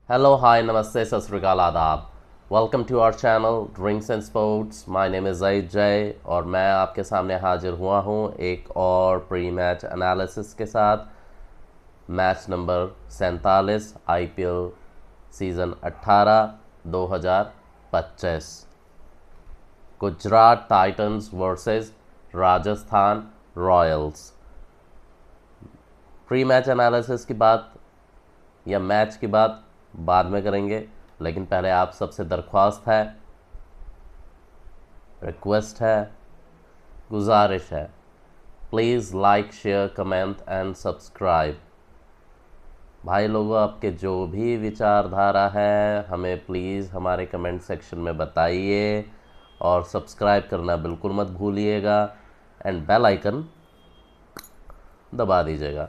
Hello hi नमस्ते सत श्री अकाल आदाब। Welcome to our channel drinks and sports. My name is Jai Jai और मैं आपके सामने हाजिर हुआ हूँ एक और प्री मैच एनालिसिस के साथ। Match number 47 IPL season 18 2025, Gujarat Titans versus Rajasthan Royals. Pre match analysis की बात या मैच की बात बाद में करेंगे, लेकिन पहले आप सबसे दरख्वास्त है, रिक्वेस्ट है, गुजारिश है, please like share comment and subscribe. भाई लोगों, आपके जो भी विचारधारा है हमें प्लीज़ हमारे कमेंट सेक्शन में बताइए और सब्सक्राइब करना बिल्कुल मत भूलिएगा एंड बेल आइकन दबा दीजिएगा,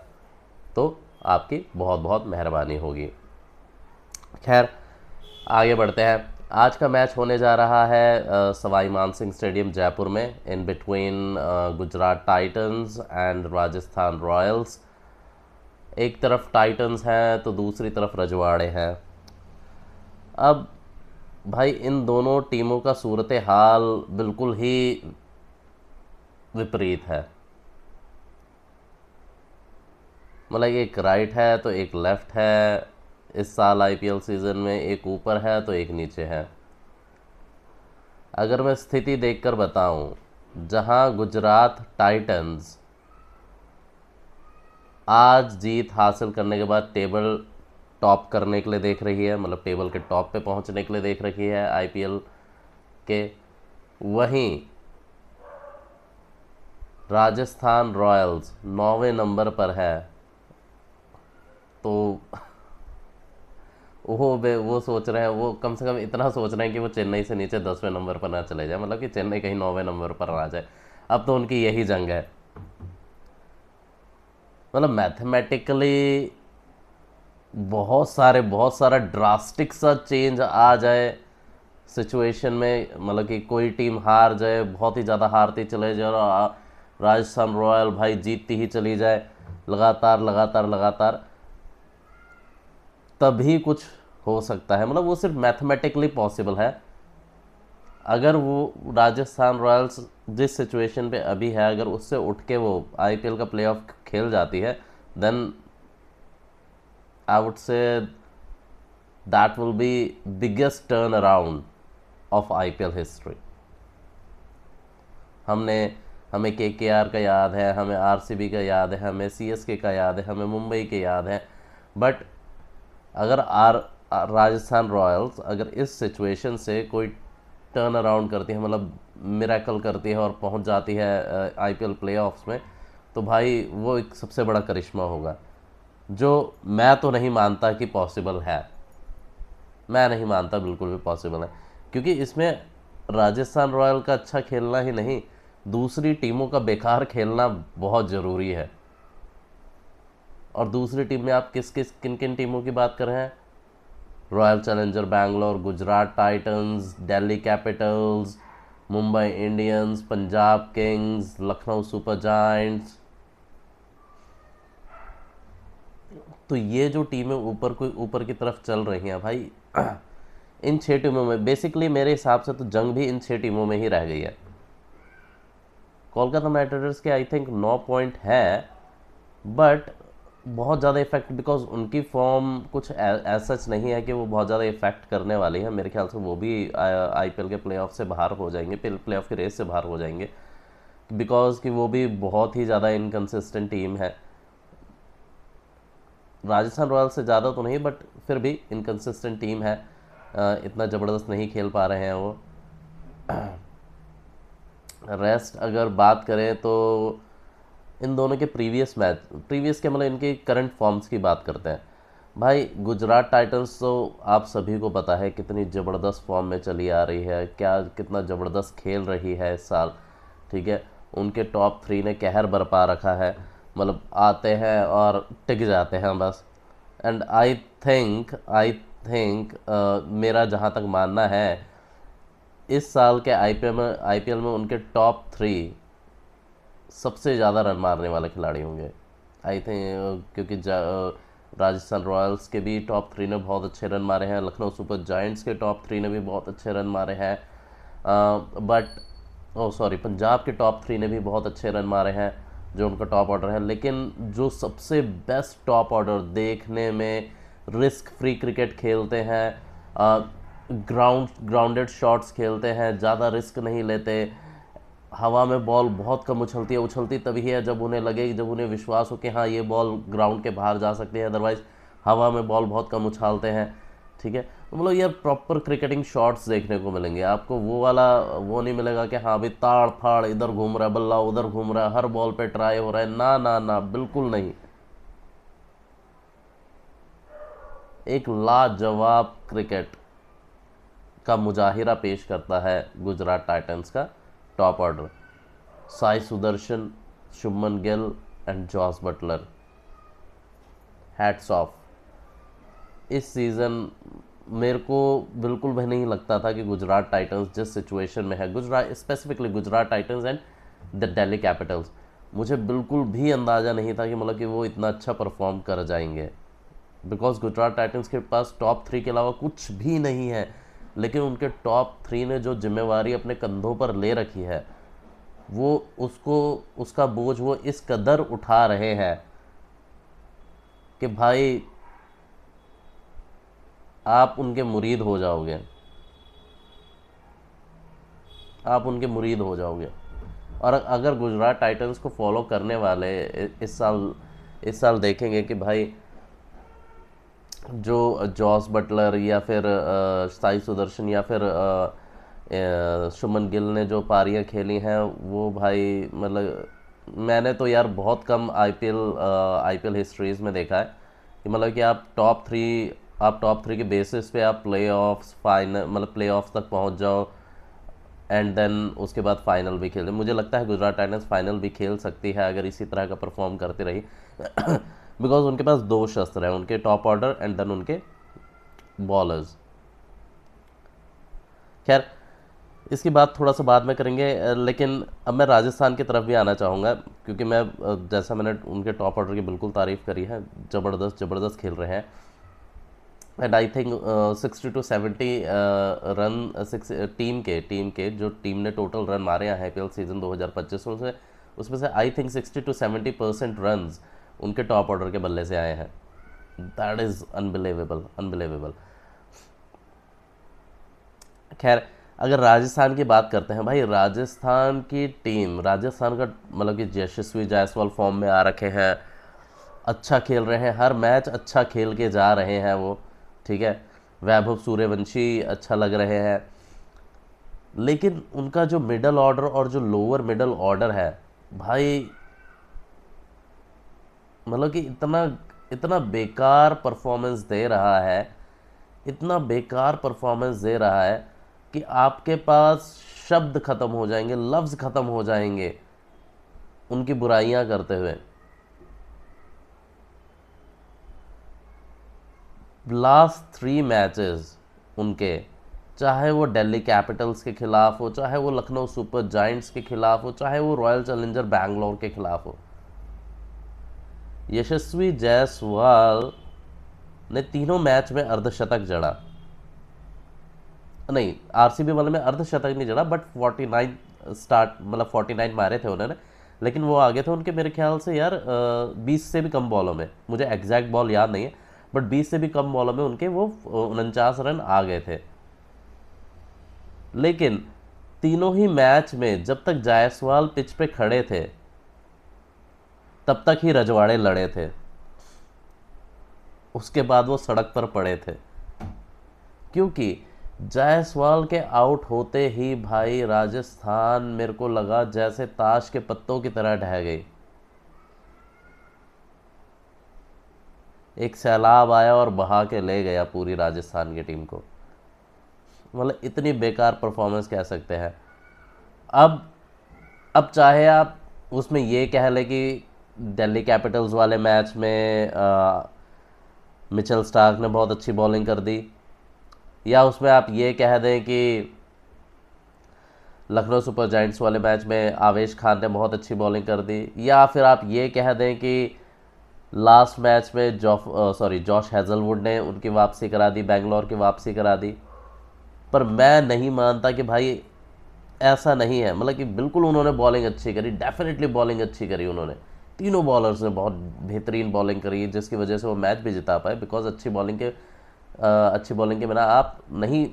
तो आपकी बहुत बहुत मेहरबानी होगी। खैर, आगे बढ़ते हैं। आज का मैच होने जा रहा है सवाई मानसिंह स्टेडियम जयपुर में, in between Gujarat Titans and Rajasthan Royals. एक तरफ टाइटंस हैं तो दूसरी तरफ रजवाड़े हैं। अब भाई इन दोनों टीमों का सूरत हाल बिल्कुल ही विपरीत है। मतलब एक राइट है तो एक लेफ्ट है। इस साल आईपीएल सीज़न में एक ऊपर है तो एक नीचे है। अगर मैं स्थिति देखकर बताऊं, जहां गुजरात टाइटंस आज जीत हासिल करने के बाद टेबल टॉप करने के लिए देख रही है, मतलब टेबल के टॉप पे पहुंचने के लिए देख रही है आईपीएल के, वहीं राजस्थान रॉयल्स 9वें नंबर पर है। तो वो सोच रहे हैं, वो कम से कम इतना सोच रहे हैं कि वो चेन्नई से नीचे 10वें नंबर पर ना चले जाए, मतलब कि चेन्नई कहीं 9वें नंबर पर ना जाए। अब तो उनकी यही जंग है। मतलब मैथमेटिकली बहुत सारा ड्रास्टिक सा चेंज आ जाए सिचुएशन में, मतलब कि कोई टीम हार जाए, बहुत ही ज़्यादा हारती चले जाए और राजस्थान रॉयल भाई जीतती ही चली जाए लगातार लगातार लगातार, तभी कुछ हो सकता है। मतलब वो सिर्फ मैथमेटिकली पॉसिबल है। अगर वो राजस्थान रॉयल्स जिस सिचुएशन पे अभी है, अगर उससे उठ के वो आईपीएल का प्लेऑफ खेल जाती है, then I would say that will be biggest turnaround of IPL history. हमने हमें केकेआर का याद है, हमें आरसीबी का याद है, हमें सीएसके का याद है, हमें मुंबई के याद है, बट अगर राजस्थान रॉयल्स अगर इस सिचुएशन से कोई टर्न अराउंड करती है, मतलब मिरेकल करती है और पहुंच जाती है आईपीएल प्लेऑफ्स में, तो भाई वो एक सबसे बड़ा करिश्मा होगा, जो मैं तो नहीं मानता कि पॉसिबल है। मैं नहीं मानता बिल्कुल भी पॉसिबल है, क्योंकि इसमें राजस्थान रॉयल का अच्छा खेलना ही नहीं, दूसरी टीमों का बेकार खेलना बहुत ज़रूरी है। और दूसरी टीम में आप किन किन टीमों की बात कर रहे हैं? Royal challenger Bangalore, Gujarat Titans, Delhi Capitals, Mumbai Indians, Punjab Kings, Lucknow super giants. तो ये जो टीमें ऊपर की तरफ चल रही हैं भाई, इन 6 टीमों में बेसिकली मेरे हिसाब से तो जंग भी इन 6 टीमों में ही रह गई है। कोलकाता नाइट राइडर्स के आई थिंक 9 पॉइंट है, बट बहुत ज़्यादा इफेक्ट, बिकॉज उनकी फॉर्म कुछ सच नहीं है कि वो बहुत ज़्यादा इफेक्ट करने वाली है। मेरे ख्याल से वो भी आईपीएल के प्लेऑफ से बाहर हो जाएंगे, प्लेऑफ की रेस से बाहर हो जाएंगे, बिकॉज कि वो भी बहुत ही ज़्यादा इनकन्सिस्टेंट टीम है। राजस्थान रॉयल्स से ज़्यादा तो नहीं, बट फिर भी इनकन्सिस्टेंट टीम है। इतना ज़बरदस्त नहीं खेल पा रहे हैं वो। रेस्ट अगर बात करें तो इन दोनों के प्रीवियस के मतलब इनके करंट फॉर्म्स की बात करते हैं। भाई गुजरात टाइटंस तो आप सभी को पता है कितनी ज़बरदस्त फॉर्म में चली आ रही है, क्या कितना ज़बरदस्त खेल रही है इस साल। ठीक है, उनके टॉप 3 ने कहर बरपा रखा है, मतलब आते हैं और टिक जाते हैं बस। एंड आई थिंक मेरा जहाँ तक मानना है, इस साल के आईपीएल में उनके टॉप 3 सबसे ज़्यादा रन मारने वाले खिलाड़ी होंगे आई थिंक, क्योंकि राजस्थान रॉयल्स के भी टॉप 3 ने बहुत अच्छे रन मारे हैं, लखनऊ सुपर जायंट्स के टॉप 3 ने भी बहुत अच्छे रन मारे हैं, पंजाब के टॉप 3 ने भी बहुत अच्छे रन मारे हैं जो उनका टॉप ऑर्डर है। लेकिन जो सबसे बेस्ट टॉप ऑर्डर, देखने में रिस्क फ्री क्रिकेट खेलते हैं, ग्राउंडेड शॉट्स खेलते हैं, ज़्यादा रिस्क नहीं लेते, हवा में बॉल बहुत कम उछलती है, उछलती तभी है जब उन्हें लगे, जब उन्हें विश्वास हो कि हाँ ये बॉल ग्राउंड के बाहर जा सकती है, अदरवाइज हवा में बॉल बहुत कम उछालते हैं। ठीक है, तो मतलब यार प्रॉपर क्रिकेटिंग शॉट्स देखने को मिलेंगे आपको, वो वाला वो नहीं मिलेगा कि हाँ भाई ताड़ फाड़ इधर घूम रहा है, बल्ला उधर घूम रहा है, हर बॉल पे ट्राई हो रहा है, ना ना ना, बिल्कुल नहीं। एक लाजवाब क्रिकेट का मुजाहिरा पेश करता है गुजरात टाइटंस का top order, Sai Sudharsan, Shubman Gill and Jos Buttler, hats off. इस सीज़न मेरे को बिल्कुल भी नहीं लगता था कि गुजरात टाइटंस जिस सिचुएशन में है, Gujarat specifically Gujarat Titans and the Delhi Capitals, मुझे बिल्कुल भी अंदाज़ा नहीं था कि मतलब कि वो इतना अच्छा परफॉर्म कर जाएंगे, बिकॉज गुजरात टाइटंस के पास टॉप 3 के अलावा कुछ भी नहीं है। लेकिन उनके टॉप 3 ने जो जिम्मेवारी अपने कंधों पर ले रखी है, वो उसका बोझ वो इस कदर उठा रहे हैं कि भाई आप उनके मुरीद हो जाओगे, आप उनके मुरीद हो जाओगे। और अगर गुजरात टाइटंस को फॉलो करने वाले इस साल देखेंगे कि भाई जो जॉस बटलर या फिर साई सुदर्शन या फिर शुभमन गिल ने जो पारियां खेली हैं, वो भाई मतलब मैंने तो यार बहुत कम आईपीएल हिस्ट्रीज में देखा है कि मतलब कि आप टॉप थ्री के बेसिस पे आप प्ले ऑफ्स तक पहुंच जाओ एंड देन उसके बाद फाइनल भी खेले। मुझे लगता है गुजरात टाइटंस फाइनल भी खेल सकती है अगर इसी तरह का परफॉर्म करती रही बिकॉज उनके पास 2 शस्त्र हैं, उनके टॉप ऑर्डर एंड देन उनके बॉलर्स। खैर इसकी बात थोड़ा सा बाद में करेंगे, लेकिन अब मैं राजस्थान की तरफ भी आना चाहूँगा क्योंकि मैं जैसा मैंने उनके टॉप ऑर्डर की बिल्कुल तारीफ़ करी है, ज़बरदस्त खेल रहे हैं। And I think 60 to 70 run team के जो टीम ने टोटल रन मारे हैं आईपीएल सीजन 2025 में, उसमें से आई थिंक 60 to 70% रन उनके टॉप ऑर्डर के बल्ले से आए हैं। That is unbelievable. खैर अगर राजस्थान की बात करते हैं, भाई राजस्थान का मतलब कि यशस्वी जायसवाल फॉर्म में आ रखे हैं, अच्छा खेल रहे हैं, हर मैच अच्छा खेल के जा रहे हैं वो, ठीक है। वैभव सूर्यवंशी अच्छा लग रहे हैं, लेकिन उनका जो मिडल ऑर्डर और जो लोअर मिडल ऑर्डर है भाई, मतलब कि इतना बेकार परफॉर्मेंस दे रहा है, इतना बेकार परफॉर्मेंस दे रहा है कि आपके पास शब्द ख़त्म हो जाएंगे, लफ्ज़ ख़त्म हो जाएंगे उनकी बुराइयां करते हुए। लास्ट 3 मैचेस उनके, चाहे वो दिल्ली कैपिटल्स के खिलाफ हो, चाहे वो लखनऊ सुपर जायंट्स के खिलाफ हो, चाहे वो रॉयल चैलेंजर बैंगलोर के खिलाफ हो, यशस्वी जायसवाल ने तीनों मैच में अर्धशतक जड़ा। नहीं, आरसीबी वाले में अर्धशतक नहीं जड़ा, बट 49 मारे थे उन्होंने, लेकिन वो आगे थे उनके मेरे ख्याल से यार 20 से भी कम बॉलों में, मुझे एग्जैक्ट बॉल याद नहीं है, बट 20 से भी कम बॉलों में उनके वो 49 रन आ गए थे। लेकिन तीनों ही मैच में जब तक जायसवाल पिच पे खड़े थे तब तक ही रजवाड़े लड़े थे, उसके बाद वो सड़क पर पड़े थे, क्योंकि जायसवाल के आउट होते ही भाई राजस्थान मेरे को लगा जैसे ताश के पत्तों की तरह ढह गई। एक सैलाब आया और बहा के ले गया पूरी राजस्थान की टीम को, मतलब इतनी बेकार परफॉर्मेंस कह सकते हैं। अब चाहे आप उसमें ये कह ले कि दिल्ली कैपिटल्स वाले मैच में मिचेल स्टार्क ने बहुत अच्छी बॉलिंग कर दी, या उसमें आप ये कह दें कि लखनऊ सुपर जायंट्स वाले मैच में आवेश खान ने बहुत अच्छी बॉलिंग कर दी, या फिर आप ये कह दें कि लास्ट मैच में जॉश हेजलवुड ने उनकी वापसी करा दी, बैंगलोर की वापसी करा दी। पर मैं नहीं मानता कि भाई ऐसा नहीं है, मतलब कि बिल्कुल उन्होंने बॉलिंग अच्छी करी, डेफिनेटली बॉलिंग अच्छी करी उन्होंने। तीनों बॉलर्स ने बहुत बेहतरीन बॉलिंग करी, जिसकी वजह से वो मैच भी जिता पाए, बिकॉज अच्छी बॉलिंग के बिना आप नहीं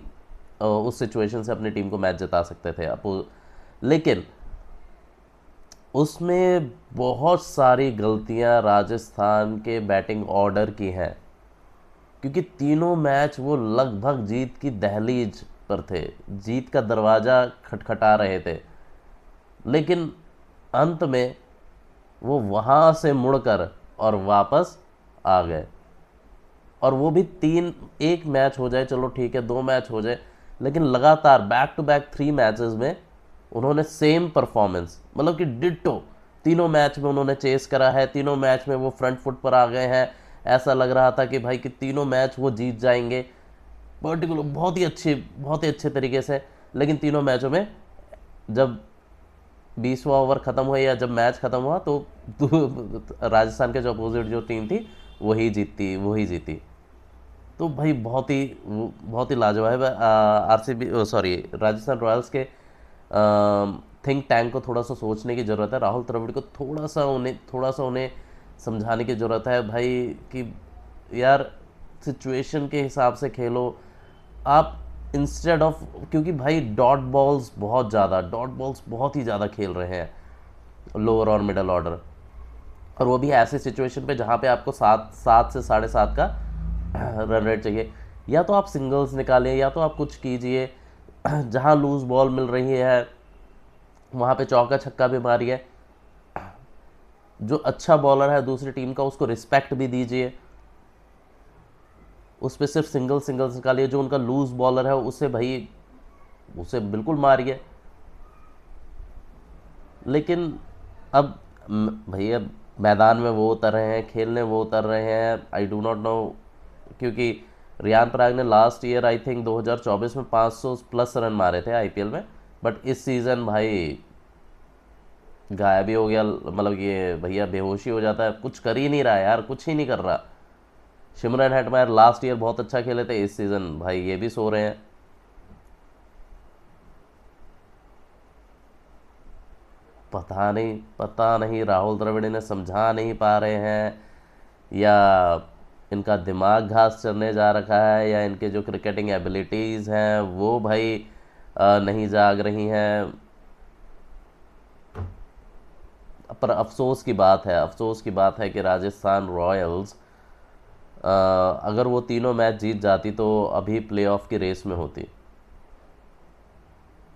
उस सिचुएशन से अपनी टीम को मैच जिता सकते थे आप। लेकिन उसमें बहुत सारी गलतियां राजस्थान के बैटिंग ऑर्डर की हैं, क्योंकि तीनों मैच वो लगभग जीत की दहलीज पर थे, जीत का दरवाज़ा खटखटा रहे थे, लेकिन अंत में वो वहाँ से मुड़कर और वापस आ गए। और वो भी एक मैच हो जाए चलो ठीक है, 2 मैच हो जाए, लेकिन लगातार बैक टू बैक 3 मैचेस में उन्होंने सेम परफॉर्मेंस, मतलब कि डिट्टो तीनों मैच में उन्होंने चेस करा है, तीनों मैच में वो फ्रंट फुट पर आ गए हैं। ऐसा लग रहा था कि भाई कि तीनों मैच वो जीत जाएंगे, पर्टिकुलर बहुत ही अच्छे तरीके से। लेकिन तीनों मैचों में जब 20वां ओवर ख़त्म हुआ या जब मैच ख़त्म हुआ तो राजस्थान के जो अपोजिट जो टीम थी वही जीती। तो भाई बहुत ही लाजवाब है। आरसीबी सॉरी राजस्थान रॉयल्स के थिंक टैंक को थोड़ा सा सोचने की ज़रूरत है, राहुल द्रविड़ को थोड़ा सा उन्हें समझाने की ज़रूरत है भाई कि यार सिचुएशन के हिसाब से खेलो आप, इंस्टेड ऑफ, क्योंकि भाई डॉट बॉल्स बहुत ही ज़्यादा खेल रहे हैं लोअर और मिडल ऑर्डर, और वो भी ऐसे सिचुएशन पे जहाँ पे आपको 7 से 7.5 का रन रेट चाहिए। या तो आप सिंगल्स निकालिए या तो आप कुछ कीजिए, जहाँ लूज बॉल मिल रही है वहाँ पे चौका छक्का भी मारिए। जो अच्छा बॉलर है दूसरी टीम का उसको रिस्पेक्ट भी दीजिए, उस पर सिर्फ सिंगल्स निकालिए। जो उनका लूज बॉलर है उसे बिल्कुल मारिए। लेकिन अब भैया मैदान में वो उतर रहे हैं, खेलने वो उतर रहे हैं, आई डू नॉट नो, क्योंकि रियान पराग ने लास्ट ईयर आई थिंक 2024 में 500 प्लस रन मारे थे आईपीएल में, बट इस सीज़न भाई गायब ही हो गया, मतलब ये भैया बेहोशी हो जाता है, कुछ कर ही नहीं रहा है यार, कुछ ही नहीं कर रहा। शिमरन हेटमायर लास्ट ईयर बहुत अच्छा खेले थे, इस सीज़न भाई ये भी सो रहे हैं। पता नहीं राहुल द्रविड़ ने समझा नहीं पा रहे हैं, या इनका दिमाग घास चढ़ने जा रखा है, या इनके जो क्रिकेटिंग एबिलिटीज़ हैं वो भाई नहीं जाग रही हैं। पर अफसोस की बात है कि राजस्थान रॉयल्स अगर वो तीनों मैच जीत जाती तो अभी प्लेऑफ की रेस में होती।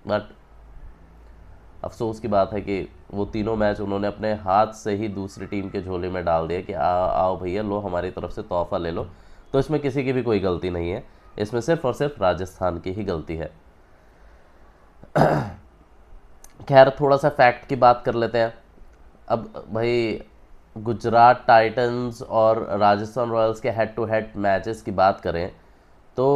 बट अफसोस की बात है कि वो तीनों मैच उन्होंने अपने हाथ से ही दूसरी टीम के झोले में डाल दिया कि आओ भैया लो हमारी तरफ से तोहफा ले लो। तो इसमें किसी की भी कोई गलती नहीं है, इसमें सिर्फ और सिर्फ राजस्थान की ही गलती है। खैर थोड़ा सा फैक्ट की बात कर लेते हैं। अब भाई गुजरात टाइटंस और राजस्थान रॉयल्स के हेड टू हेड मैचेस की बात करें तो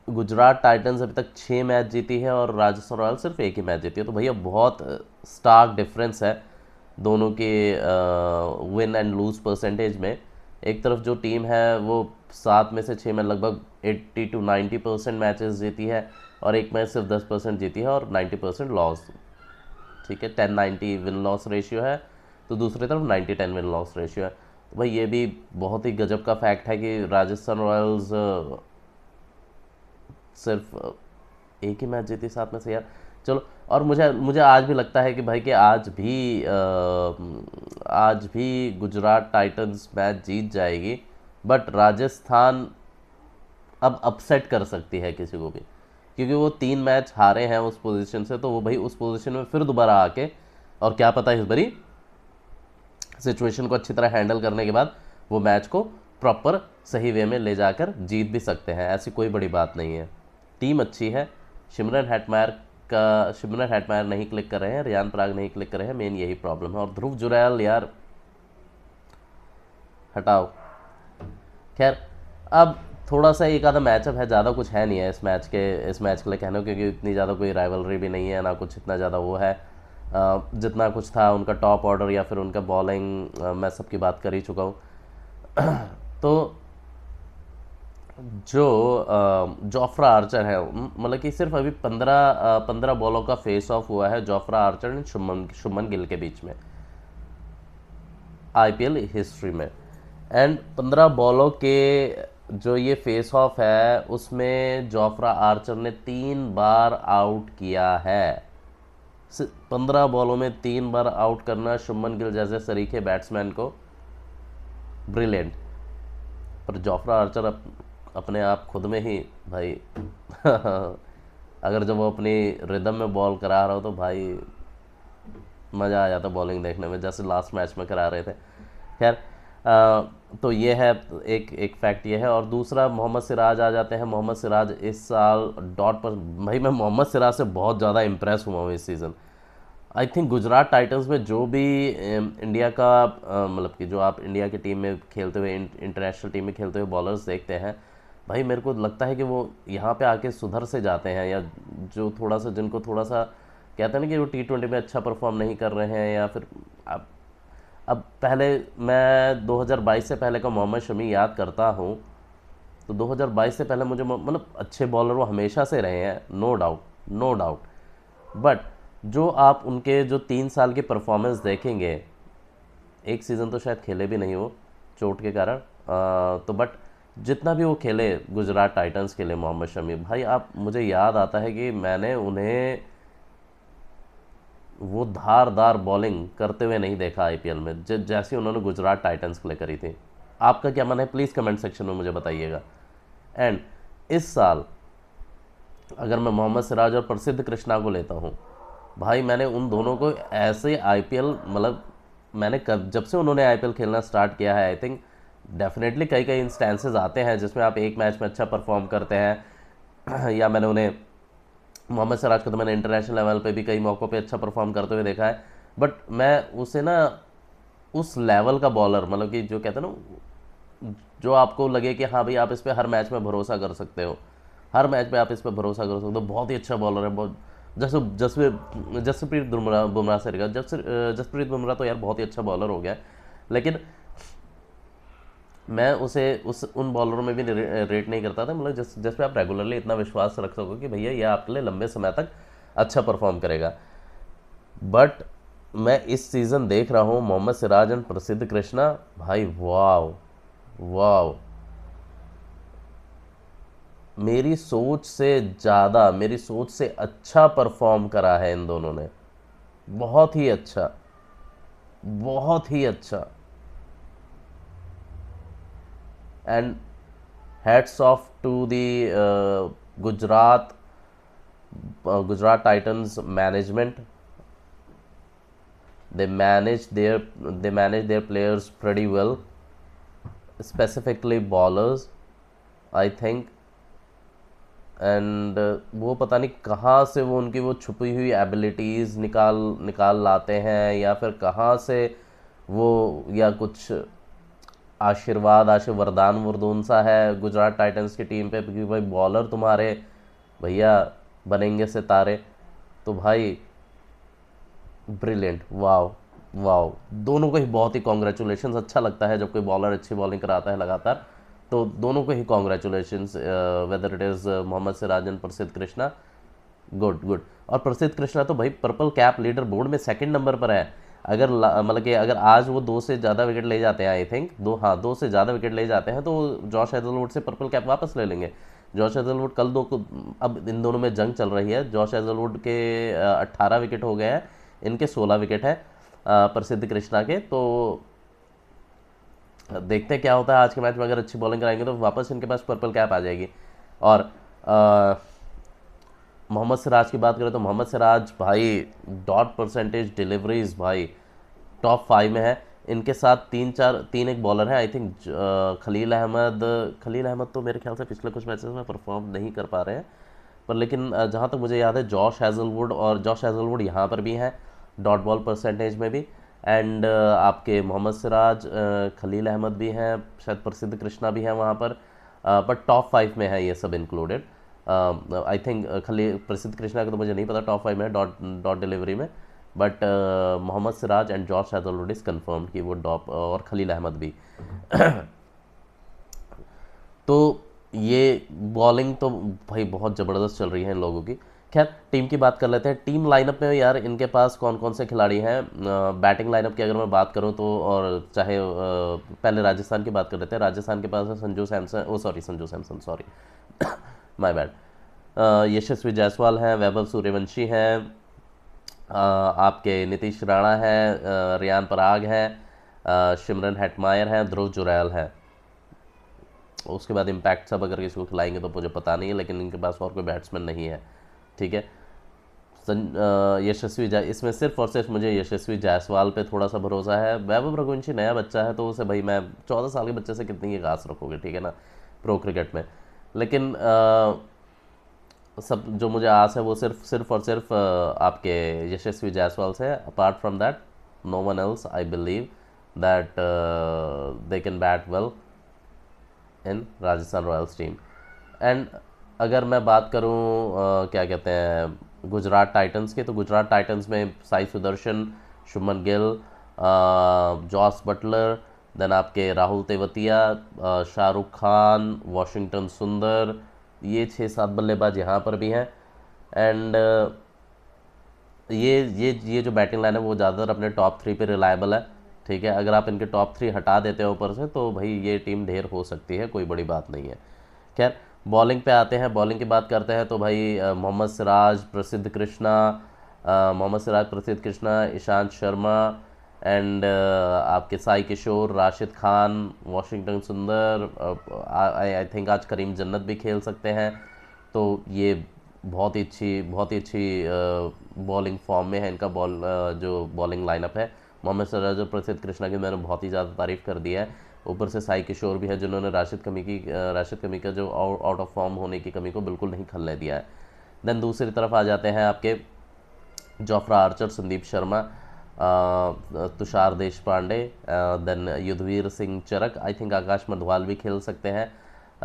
गुजरात टाइटंस अभी तक 6 मैच जीती है और राजस्थान रॉयल्स सिर्फ 1 ही मैच जीती है। तो भैया बहुत स्टार्क डिफरेंस है दोनों के विन एंड लूज परसेंटेज में। एक तरफ जो टीम है वो 7 में से 6 में लगभग 80 to 90% मैचेस जीती है, और एक मैच सिर्फ 10% जीती है और 90% लॉस। ठीक है, 10-90 विन लॉस रेशियो है, तो दूसरी तरफ 90-10 विन लॉस रेशियो है। तो भाई ये भी बहुत ही गजब का फैक्ट है कि राजस्थान रॉयल्स सिर्फ 1 ही मैच जीती 7 में से यार। चलो, और मुझे आज भी लगता है कि भाई कि आज भी गुजरात टाइटंस मैच जीत जाएगी, बट राजस्थान अब अपसेट कर सकती है किसी को भी, क्योंकि वो 3 मैच हारे हैं उस पोजीशन से। तो वो भाई उस पोजीशन में फिर दोबारा आके, और क्या पता इस बारी सिचुएशन को अच्छी तरह हैंडल करने के बाद वो मैच को प्रॉपर सही वे में ले जाकर जीत भी सकते हैं। ऐसी कोई बड़ी बात नहीं है, टीम अच्छी है। शिमरन हेटमायर नहीं क्लिक कर रहे हैं, रियान पराग नहीं क्लिक कर रहे हैं, मेन यही प्रॉब्लम है। और ध्रुव जुरैल यार हटाओ। खैर अब थोड़ा सा एक आधा मैचअप है, ज़्यादा कुछ है नहीं है इस मैच के लिए कहना, क्योंकि इतनी ज़्यादा कोई राइवलरी भी नहीं है ना कुछ इतना ज़्यादा वो है। जितना कुछ था उनका टॉप ऑर्डर या फिर उनका बॉलिंग, मैं सबकी बात कर ही चुका हूँ। तो जो जोफ्रा आर्चर है, मतलब कि सिर्फ अभी 15 बॉलों का फेस ऑफ हुआ है Jofra Archer and Shubman Gill के बीच में आईपीएल हिस्ट्री में। एंड 15 बॉलों के जो ये फेस ऑफ है उसमें जोफ्रा आर्चर ने 3 बार आउट किया है। 15 बॉलों में 3 बार आउट करना शुभमन गिल जैसे सरीखे बैट्समैन को ब्रिलियंट। पर जोफ्रा आर्चर अपने आप खुद में ही भाई अगर जब वो अपनी रिदम में बॉल करा रहा हो तो भाई मज़ा आ जाता बॉलिंग देखने में, जैसे लास्ट मैच में करा रहे थे। खैर, तो ये है एक फैक्ट ये है। और दूसरा मोहम्मद सिराज आ जाते हैं। मोहम्मद सिराज इस साल डॉट पर, भाई मैं मोहम्मद सिराज से बहुत ज़्यादा इम्प्रेस हुआ हूँ इस season. I think Gujarat Titans में जो भी इंडिया का मतलब कि जो आप इंडिया की टीम में खेलते हुए, इंटरनेशनल टीम में खेलते हुए बॉलर्स देखते हैं, भाई मेरे को लगता है कि वो यहाँ पे आके सुधर से जाते हैं, या जो थोड़ा सा जिनको थोड़ा सा कहते हैं ना कि वो T20 में अच्छा परफॉर्म नहीं कर रहे हैं, या फिर अब पहले मैं 2022 से पहले का मोहम्मद शमी याद करता हूँ, तो 2022 से पहले मुझे मतलब अच्छे बॉलर वो हमेशा से रहे हैं, no doubt, no doubt. But जो आप उनके जो 3 साल की परफॉर्मेंस देखेंगे, एक सीज़न तो शायद खेले भी नहीं हो चोट के कारण, तो बट जितना भी वो खेले गुजरात टाइटंस के लिए मोहम्मद शमी, भाई आप, मुझे याद आता है कि मैंने उन्हें वो धारदार बॉलिंग करते हुए नहीं देखा आईपीएल में जैसी उन्होंने गुजरात टाइटंस के लिए करी थी। आपका क्या मन है प्लीज़ कमेंट सेक्शन में मुझे बताइएगा। एंड इस साल अगर मैं मोहम्मद सिराज और प्रसिद्ध कृष्णा को लेता हूँ, भाई मैंने उन दोनों को ऐसे आईपीएल, मतलब मैंने जब से उन्होंने आईपीएल खेलना स्टार्ट किया है, आई थिंक डेफिनेटली कई कई इंस्टेंसेस आते हैं जिसमें आप एक मैच में अच्छा परफॉर्म करते हैं या मैंने उन्हें, मोहम्मद सिराज को तो मैंने इंटरनेशनल लेवल पे भी कई मौक़ों पे अच्छा परफॉर्म करते हुए देखा है। बट मैं उसे ना उस लेवल का बॉलर, मतलब कि जो कहते हैं ना, जो आपको लगे कि हाँ भाई आप इस पर हर मैच में भरोसा कर सकते हो, हर मैच में आप इस पर भरोसा कर सकते हो, बहुत ही अच्छा बॉलर है। बहुत जैसे जसप्रीत बुमराह से रहेगा, जसप्रीत बुमराह तो यार बहुत ही अच्छा बॉलर हो गया है, लेकिन मैं उसे उन बॉलरों में भी रेट नहीं करता था, मतलब जिस पे आप रेगुलरली इतना विश्वास रख सको कि भैया ये आपके लिए लंबे समय तक अच्छा परफॉर्म करेगा। बट मैं इस सीज़न देख रहा हूँ मोहम्मद सिराज एंड प्रसिद्ध कृष्णा, भाई वाव वाव, मेरी सोच से ज़्यादा, मेरी सोच से अच्छा परफॉर्म करा है इन दोनों ने, बहुत ही अच्छा, बहुत ही अच्छा। And hats off to the Gujarat Titans management. they manage their players pretty well, specifically bowlers, I think। And वो पता नहीं कहाँ से वो उनकी वो छुपी हुई एबिलिटीज़ निकाल लाते हैं, या फिर कहाँ से वो, या कुछ वरदान वरदून सा है गुजरात टाइटंस की टीम पे, क्योंकि भाई बॉलर तुम्हारे भैया बनेंगे सितारे। तो भाई ब्रिलियंट, वाव वाव, दोनों को ही बहुत ही कॉन्ग्रेचुलेशंस। अच्छा लगता है जब कोई बॉलर अच्छी बॉलिंग कराता है लगातार, तो दोनों को ही congratulations, whether it is Mohammed Siraj and Prasidh Krishna, good good. और प्रसिद्ध कृष्णा तो भाई पर्पल कैप लीडर बोर्ड में सेकंड नंबर पर है। अगर मतलब कि अगर आज वो 2 से ज़्यादा विकेट ले जाते हैं, आई थिंक 2 से ज़्यादा विकेट ले जाते हैं, तो जॉश हेजलवुड से पर्पल कैप वापस ले लेंगे। जॉश हेजलवुड कल अब इन दोनों में जंग चल रही है। जॉश हेजलवुड के 18 विकेट हो गए हैं, इनके 16 विकेट है प्रसिद्ध कृष्णा के। तो देखते हैं क्या होता है आज के मैच में। अगर अच्छी बॉलिंग कराएंगे तो वापस इनके पास पर्पल कैप आ जाएगी। और मोहम्मद सिराज की बात करें तो मोहम्मद सिराज भाई डॉट परसेंटेज, डिलीवरीज भाई टॉप 5 में है। इनके साथ तीन एक बॉलर है, आई थिंक खलील अहमद तो मेरे ख्याल से पिछले कुछ मैचेस में परफॉर्म नहीं कर पा रहे हैं, पर लेकिन जहाँ तक मुझे याद है जॉश हेजलवुड यहाँ पर भी हैं डॉट बॉल परसेंटेज में भी। एंड आपके मोहम्मद सिराज, खलील अहमद भी हैं, शायद प्रसिद्ध कृष्णा भी हैं वहाँ पर, बट टॉप 5 में है ये सब इंक्लूडेड। आई थिंक प्रसिद्ध कृष्णा का तो मुझे नहीं पता टॉप 5 में है डॉट डिलीवरी में। But Mohammed Siraj and Josh has already confirm कि वो डॉप, और खलील अहमद भी। तो ये बॉलिंग तो भाई बहुत ज़बरदस्त चल रही है इन लोगों की। खैर टीम की बात कर लेते हैं। टीम लाइनअप में यार इनके पास कौन कौन से खिलाड़ी हैं। बैटिंग लाइनअप की अगर मैं बात करूं तो, और चाहे पहले राजस्थान की बात कर लेते हैं। राजस्थान के पास है Sanju Samson, oh sorry Sanju Samson, sorry my bad. Yashasvi Jaiswal हैं, वैभव सूर्यवंशी हैं, आपके नीतीश राणा हैं, रियान पराग हैं, सिमरन हेटमायर हैं, ध्रुव जुरैल हैं। उसके बाद इम्पैक्ट सब अगर किसी को खिलाएंगे तो मुझे पता नहीं है, लेकिन इनके पास और कोई बैट्समैन नहीं है। ठीक है। यशस्वी जाय इसमें सिर्फ और सिर्फ मुझे यशस्वी जायसवाल पे थोड़ा सा भरोसा है। वैभव रघुवंशी नया बच्चा है तो उसे भाई मैं 14 साल के बच्चे से कितनी की आस रखोगे, ठीक है ना, प्रो क्रिकेट में। लेकिन सब जो मुझे आस है वो सिर्फ और सिर्फ आपके यशस्वी जायसवाल से। Apart from that no one else I believe that they can bat well in Rajasthan Royals team. And अगर मैं बात करूं क्या कहते हैं गुजरात टाइटंस की, तो गुजरात टाइटंस में Sai Sudharsan, Shubman Gill, Jos Buttler, then आपके राहुल तेवतिया, शाहरुख खान, वॉशिंगटन सुंदर, ये 6-7 बल्लेबाज यहाँ पर भी हैं। एंड ये जो बैटिंग लाइन है वो ज़्यादातर अपने टॉप 3 पे रिलायबल है। ठीक है, अगर आप इनके टॉप 3 हटा देते हो ऊपर से तो भाई ये टीम ढेर हो सकती है, कोई बड़ी बात नहीं है। खैर बॉलिंग पे आते हैं। बॉलिंग की बात करते हैं तो भाई मोहम्मद सिराज, प्रसिद्ध कृष्णा, ईशांत शर्मा, एंड आपके साई किशोर, राशिद खान, वॉशिंगटन सुंदर, आई थिंक आज करीम जन्नत भी खेल सकते हैं। तो ये बहुत ही अच्छी बॉलिंग फॉर्म में है इनका जो बॉलिंग लाइनअप है। मोहम्मद सिराज और प्रसिद्ध कृष्णा की मैंने बहुत ही ज़्यादा तारीफ़ कर दी है। ऊपर से साई किशोर भी है जिन्होंने राशिद कमी का जो आउट ऑफ फॉर्म होने की कमी को बिल्कुल नहीं खलने दिया है। देन दूसरी तरफ आ जाते हैं आपके Jofra Archer, Sandeep Sharma, Tushar Deshpande, then Yudhvir Singh Charak, I think Akash Madhwal भी खेल सकते हैं।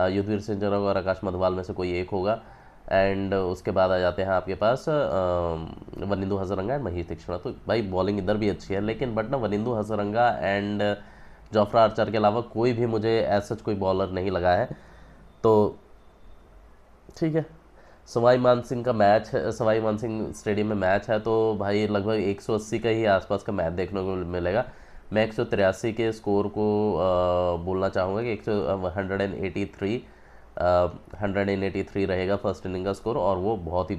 युद्धवीर सिंह चरक और आकाश मधवाल में से कोई एक होगा। एंड उसके बाद आ जाते हैं आपके पास वनिंदु हज़ारंगा एंड महीश तीक्ष्णा। तो भाई बॉलिंग इधर भी अच्छी है, लेकिन बट ना वनिंदु हज़ारंगा एंड जोफ्रा आर्चर के अलावा कोई भी मुझे ऐसा कोई बॉलर नहीं लगा है। तो ठीक है, सवाई मानसिंह का मैच है, सवाई मानसिंह स्टेडियम में मैच है, तो भाई लगभग 180 का ही आसपास का मैच देखने को मिलेगा। मैं 183 के स्कोर को बोलना चाहूँगा कि 183 रहेगा फर्स्ट इनिंग का स्कोर, और वो बहुत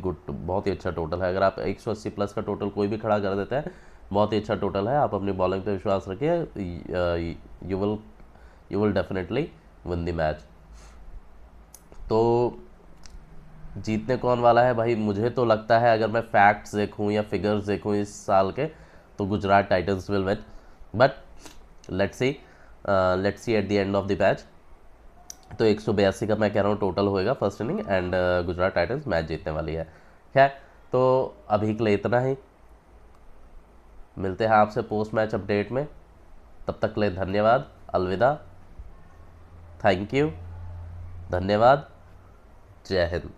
ही अच्छा टोटल है। अगर आप 180 प्लस का टोटल कोई भी खड़ा कर देते हैं, बहुत ही अच्छा टोटल है। आप अपनी बॉलिंग पे विश्वास रखिए, you will definitely win the match. तो जीतने कौन वाला है भाई, मुझे तो लगता है अगर मैं फैक्ट्स देखूं या फिगर्स देखूं इस साल के, तो Gujarat Titans will win. But let's see at the end of the match. तो 182 का मैं कह रहा हूँ टोटल होएगा first inning, and Gujarat Titans match जीतने वाली है। खैर तो अभी के लिए इतना ही, मिलते हैं आपसे पोस्ट मैच अपडेट में। तब तक के लिए धन्यवाद, अलविदा, थैंक यू, धन्यवाद, जय हिंद।